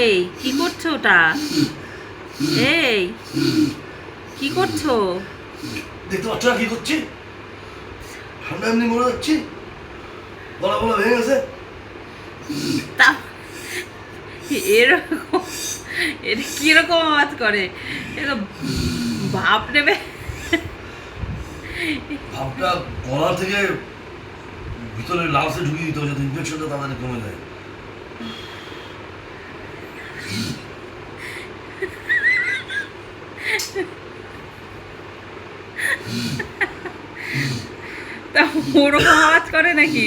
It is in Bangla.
এই কি করছো ওটা? এই কি করছো? দেখতে পাচ্ছ না কি করছি? ঠান্ডা এমনি মরে যাচ্ছি, গলা গলা ভেঙে গেছে। তা এরকম, এটা কিরকম আওয়াজ করে? এটা ভাপ নেবে। ভাবটা গলা থেকে ভিতরে লাংসে ঢুকিয়ে দিতে হবে যাতে ইনফেকশনটা তাড়াতাড়ি কমে যায়। তা ওরকম আওয়াজ করে নাকি?